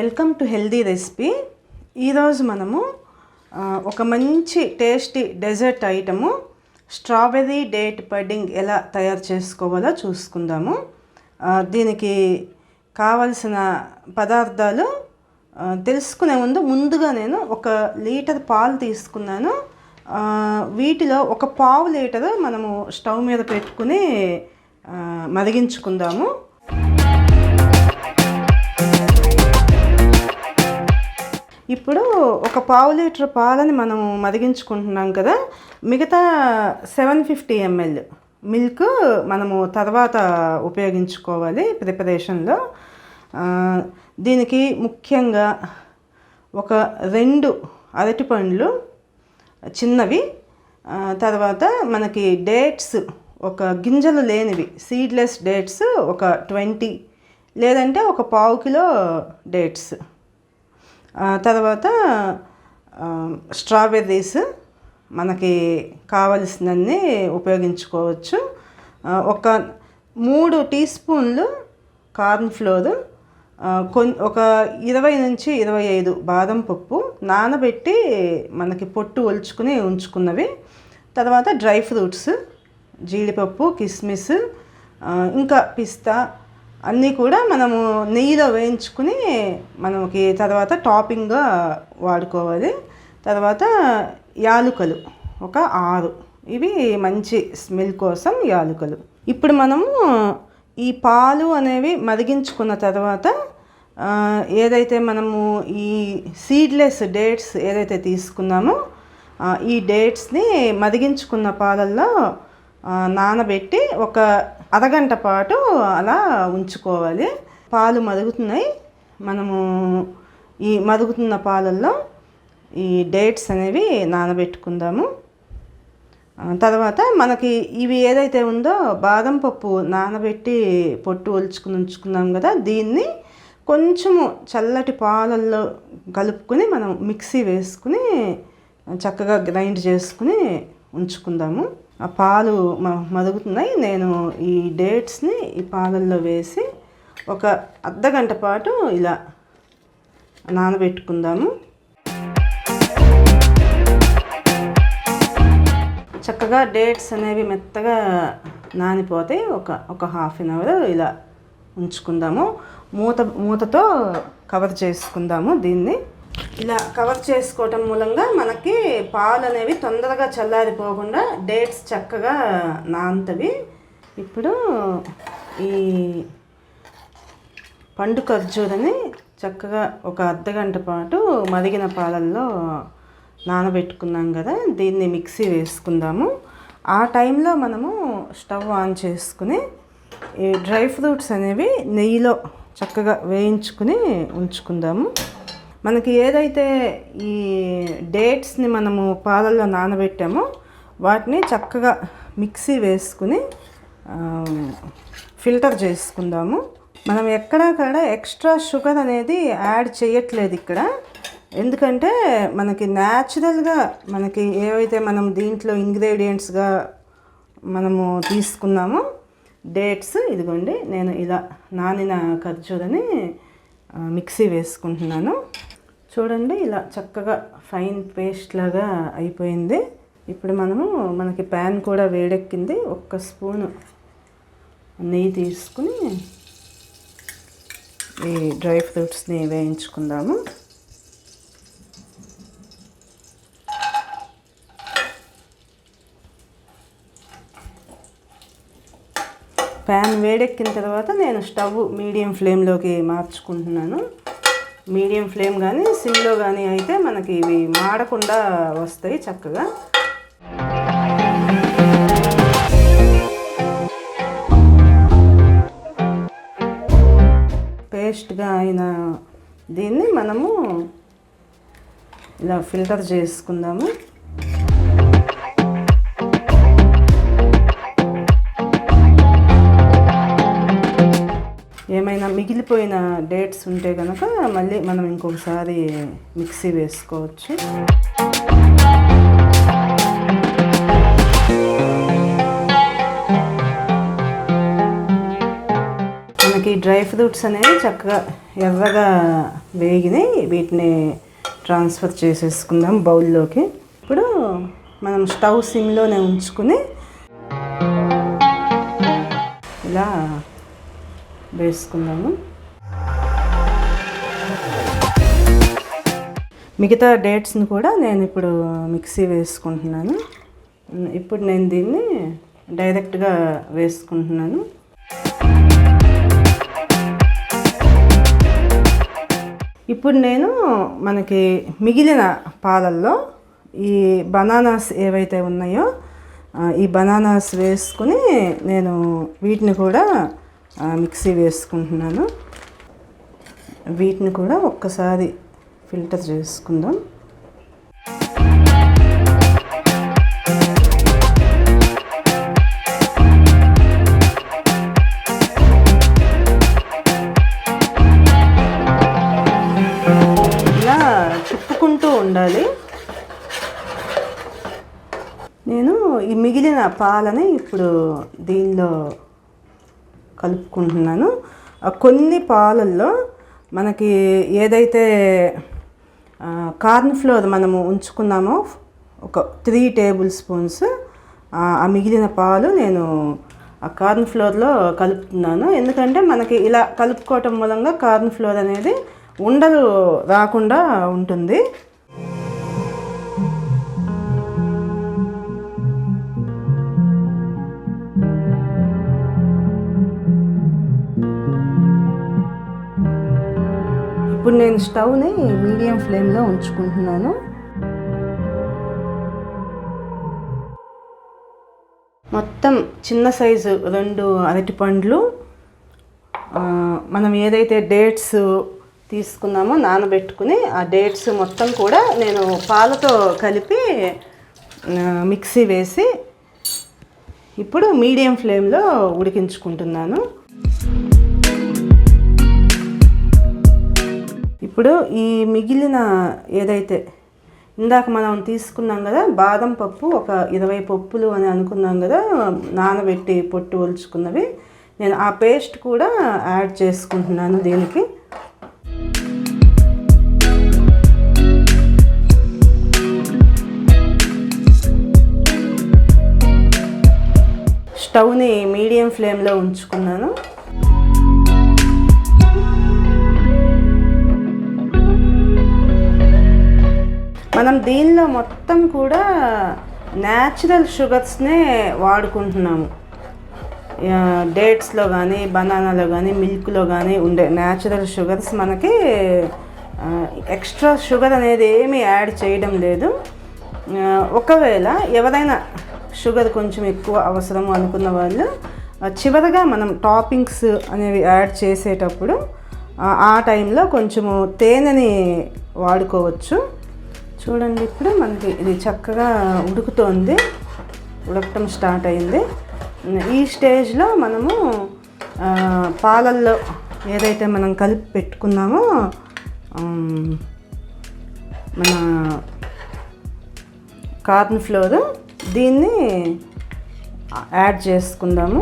Welcome to healthy recipe. ఈరోజు మనము ఒక మంచి tasty dessert item strawberry date pudding ఎలా తయారు చేసుకోవాలో చూసుకుందాము. దీనికి కావలసిన పదార్థాలు తెలుసుకునే ముందుగా నేను 1 లీటర్ పాలు తీసుకున్నాను. వీటిలో 1 పావు లీటరు మనము స్టవ్ మీద పెట్టుకుని మరిగించుకుందాము. ఇప్పుడు 1 పావు లీటర్ పాలని మనము మరిగించుకుంటున్నాం కదా, మిగతా 750 ml మిల్క్ మనము తర్వాత ఉపయోగించుకోవాలి ప్రిపరేషన్లో. దీనికి ముఖ్యంగా 2 అరటిపండ్లు చిన్నవి, తర్వాత మనకి డేట్స్ గింజలు లేనివి సీడ్లెస్ డేట్స్ 20 లేదంటే 1 పావు కిలో డేట్స్, తర్వాత స్ట్రాబెర్రీస్ మనకి కావలసినన్ని ఉపయోగించుకోవచ్చు. 3 టీ స్పూన్లు కార్న్ ఫ్లోర్, 20 నుంచి 25 బాదం పప్పు నానబెట్టి మనకి పొట్టు ఒలుచుకుని ఉంచుకున్నవి, తర్వాత డ్రై ఫ్రూట్స్ జీడిపప్పు, కిస్మిస్, ఇంకా పిస్తా అన్నీ కూడా మనము నెయ్యిలో వేయించుకుని మనకి తర్వాత టాపింగ్గా వాడుకోవాలి. తర్వాత యాలకులు 6, ఇవి మంచి స్మెల్ కోసం యాలకులు. ఇప్పుడు మనము ఈ పాలు అనేవి మరిగించుకున్న తర్వాత ఏదైతే మనము ఈ సీడ్లెస్ డేట్స్ ఏదైతే తీసుకున్నామో ఈ డేట్స్ని మరిగించుకున్న పాలల్లో నానబెట్టి 1 అరగంట పాటు అలా ఉంచుకోవాలి. పాలు మరుగుతున్నాయి, మనము ఈ మరుగుతున్న పాలల్లో ఈ డేట్స్ అనేవి నానబెట్టుకుందాము. తర్వాత మనకి ఇవి ఏదైతే ఉందో బాదం పప్పు నానబెట్టి పొట్టు ఒలుచుకుని ఉంచుకున్నాం కదా, దీన్ని కొంచెము చల్లటి పాలల్లో కలుపుకొని మనం మిక్సీ వేసుకుని చక్కగా గ్రైండ్ చేసుకుని ఉంచుకుందాము. ఆ పాలు మరుగుతున్నాయి, నేను ఈ డేట్స్ని ఈ పాలల్లో వేసి 1 అర్ధగంట పాటు ఇలా నానబెట్టుకుందాము. చక్కగా డేట్స్ అనేవి మెత్తగా నానిపోతాయి. ఒక హాఫ్ అన్ అవర్ ఇలా ఉంచుకుందాము. మూతతో కవర్ చేసుకుందాము. దీన్ని ఇలా కవర్ చేసుకోవటం మూలంగా మనకి పాలు అనేవి తొందరగా చల్లారిపోకుండా డేట్స్ చక్కగా నానుతవి. ఇప్పుడు ఈ పండు ఖర్జూరని చక్కగా 1 అర్ధగంట పాటు మరిగిన పాలల్లో నానబెట్టుకున్నాం కదా, దీన్ని మిక్సీ వేసుకుందాము. ఆ టైంలో మనము స్టవ్ ఆన్ చేసుకుని ఈ డ్రై ఫ్రూట్స్ అనేవి నెయ్యిలో చక్కగా వేయించుకుని ఉంచుకుందాము. మనకి ఏదైతే ఈ డేట్స్ని మనము పాలల్లో నానబెట్టామో వాటిని చక్కగా మిక్సీ వేసుకుని ఫిల్టర్ చేసుకుందాము. మనం ఎక్కడక్కడ ఎక్స్ట్రా షుగర్ అనేది యాడ్ చేయట్లేదు ఇక్కడ, ఎందుకంటే మనకి న్యాచురల్గా మనకి ఏవైతే మనం దీంట్లో ఇంగ్రీడియంట్స్గా మనము తీసుకున్నామో డేట్స్, ఇదిగోండి నేను ఇలా నానిన ఖర్జూరని మిక్సీ వేసుకుంటున్నాను. చూడండి ఇలా చక్కగా ఫైన్ పేస్ట్ లాగా అయిపోయింది. ఇప్పుడు మనకి ప్యాన్ కూడా వేడెక్కింది. 1 స్పూను నెయ్యి తీసుకుని ఈ డ్రై ఫ్రూట్స్ని వేయించుకుందాము. ప్యాన్ వేడెక్కిన తర్వాత నేను స్టవ్ మీడియం ఫ్లేమ్లోకి మార్చుకుంటున్నాను. మీడియం ఫ్లేమ్ కానీ సిమ్లో కానీ అయితే మనకి ఇవి మాడకుండా వస్తాయి చక్కగా. పేస్ట్గా అయిన దీన్ని మనము ఇలా ఫిల్టర్ చేసుకుందాము. ఏమైనా మిగిలిపోయిన డేట్స్ ఉంటే కనుక మళ్ళీ మనం ఇంకొకసారి మిక్సీ వేసుకోవచ్చు. మనకి డ్రై ఫ్రూట్స్ అనేవి చక్కగా ఎర్రగా వేగినాయి. వీటిని ట్రాన్స్ఫర్ చేసేసుకుందాం బౌల్లోకి. ఇప్పుడు మనం స్టవ్ సిమ్లోనే ఉంచుకుని ఇలా వేసుకుందాము. మిగతా డేట్స్ని కూడా నేను ఇప్పుడు మిక్సీ వేసుకుంటున్నాను. ఇప్పుడు నేను దీన్ని డైరెక్ట్గా వేసుకుంటున్నాను. ఇప్పుడు నేను మనకి మిగిలిన పాలల్లో ఈ బనానాస్ ఏవైతే ఉన్నాయో ఈ బనానాస్ వేసుకుని నేను వీటిని కూడా మిక్సీ వేసుకుంటున్నాను. వీటిని కూడా ఒక్కసారి ఫిల్టర్ చేసుకుందాం. ఇలా తిప్పుకుంటూ ఉండాలి. నేను ఈ మిగిలిన పాలని ఇప్పుడు దీనిలో కలుపుకుంటున్నాను. కొన్ని పాలల్లో మనకి ఏదైతే కార్న్ ఫ్లోర్ మనము ఉంచుకున్నామో ఒక 3 టేబుల్ స్పూన్స్ ఆ మిగిలిన పాలు నేను ఆ కార్న్ ఫ్లోర్లో కలుపుతున్నాను. ఎందుకంటే మనకి ఇలా కలుపుకోవటం మూలంగా కార్న్ ఫ్లోర్ అనేది ఉండలు రాకుండా ఉంటుంది. ఇప్పుడు నేను స్టవ్ని మీడియం ఫ్లేమ్లో ఉంచుకుంటున్నాను. మొత్తం చిన్న సైజు 2 అరటిపండ్లు, మనం ఏదైతే డేట్స్ తీసుకున్నామో నానబెట్టుకుని ఆ డేట్స్ మొత్తం కూడా నేను పాలతో కలిపి మిక్సీ వేసి ఇప్పుడు మీడియం ఫ్లేమ్లో ఉడికించుకుంటున్నాను. ఇప్పుడు ఈ మిగిలిన ఏదైతే ఇందాక మనం తీసుకున్నాం కదా బాదం పప్పు, ఒక 20 పప్పులు అని అనుకున్నాం కదా నానబెట్టి పొట్టు ఒలుచుకున్నవి, నేను ఆ పేస్ట్ కూడా యాడ్ చేసుకుంటున్నాను దీనికి. స్టవ్ని మీడియం ఫ్లేమ్లో ఉంచుకున్నాను. మనం దీనిలో మొత్తం కూడా న్యాచురల్ షుగర్స్నే వాడుకుంటున్నాము. డేట్స్లో కానీ బనానాలో కానీ మిల్క్లో కానీ ఉండే న్యాచురల్ షుగర్స్, మనకి ఎక్స్ట్రా షుగర్ అనేది ఏమీ యాడ్ చేయడం లేదు. ఒకవేళ ఎవరైనా షుగర్ కొంచెం ఎక్కువ అవసరం అనుకున్న వాళ్ళు చివరగా మనం టాపింగ్స్ అనేవి యాడ్ చేసేటప్పుడు ఆ టైంలో కొంచెము తేనెని వాడుకోవచ్చు. చూడండి, ఇప్పుడు మనకి ఇది చక్కగా ఉడుకుతోంది, ఉడకటం స్టార్ట్ అయింది. ఈ స్టేజ్లో మనము పాలల్లో ఏదైతే మనం కలిపి పెట్టుకున్నామో మన కార్న్ ఫ్లోర్, దీన్ని యాడ్ చేసుకుందాము.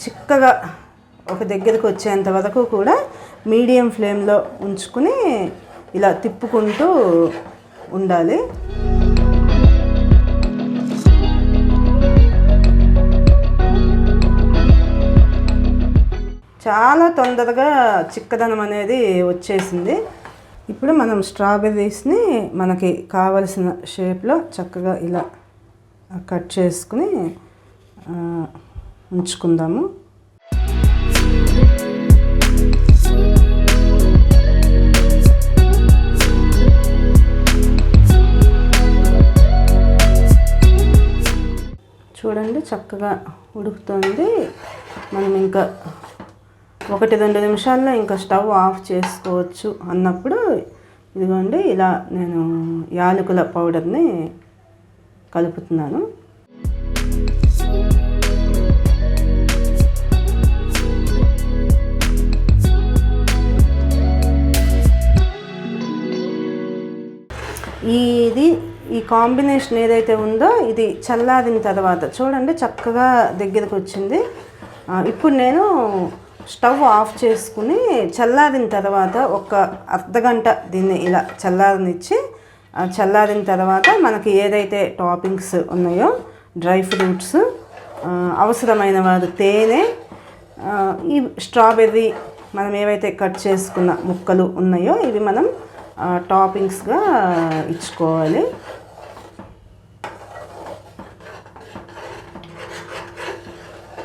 చిక్కగా ఒక దగ్గరికి వచ్చేంత వరకు కూడా మీడియం ఫ్లేమ్లో ఉంచుకుని ఇలా తిప్పుకుంటూ ఉండాలి. చాలా తొందరగా చిక్కదనం అనేది వచ్చేసింది. ఇప్పుడు మనం స్ట్రాబెర్రీస్ని మనకి కావలసిన షేప్లో చక్కగా ఇలా కట్ చేసుకుని ఉంచుకుందాము. చూడండి, చక్కగా ఉడుకుతుంది. మనం ఇంకా 1-2 నిమిషాల్లో ఇంకా స్టవ్ ఆఫ్ చేసుకోవచ్చు అన్నప్పుడు ఇదిగోండి ఇలా నేను యాలకుల పౌడర్ని కలుపుతున్నాను. ఈ కాంబినేషన్ ఏదైతే ఉందో ఇది చల్లారిన తర్వాత చూడండి చక్కగా దగ్గరకు వచ్చింది. ఇప్పుడు నేను స్టవ్ ఆఫ్ చేసుకుని చల్లారిన తర్వాత ఒక అర్ధగంట దీన్ని ఇలా చల్లారనిచ్చి, చల్లారిన తర్వాత మనకి ఏదైతే టాపింగ్స్ ఉన్నాయో డ్రై ఫ్రూట్స్, అవసరమైన వారు తేనె, ఈ స్ట్రాబెర్రీ మనం ఏవైతే కట్ చేసుకున్న ముక్కలు ఉన్నాయో ఇవి మనం టాపింగ్స్గా ఇచ్చుకోవాలి.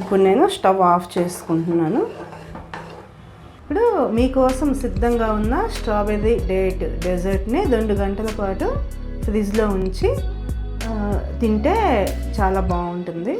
ఇప్పుడు నేను స్టవ్ ఆఫ్ చేసుకుంటున్నాను. ఇప్పుడు మీకోసం సిద్ధంగా ఉన్న స్ట్రాబెర్రీ డెజర్ట్ని 2 గంటల పాటు ఫ్రిడ్జ్లో ఉంచి తింటే చాలా బాగుంటుంది.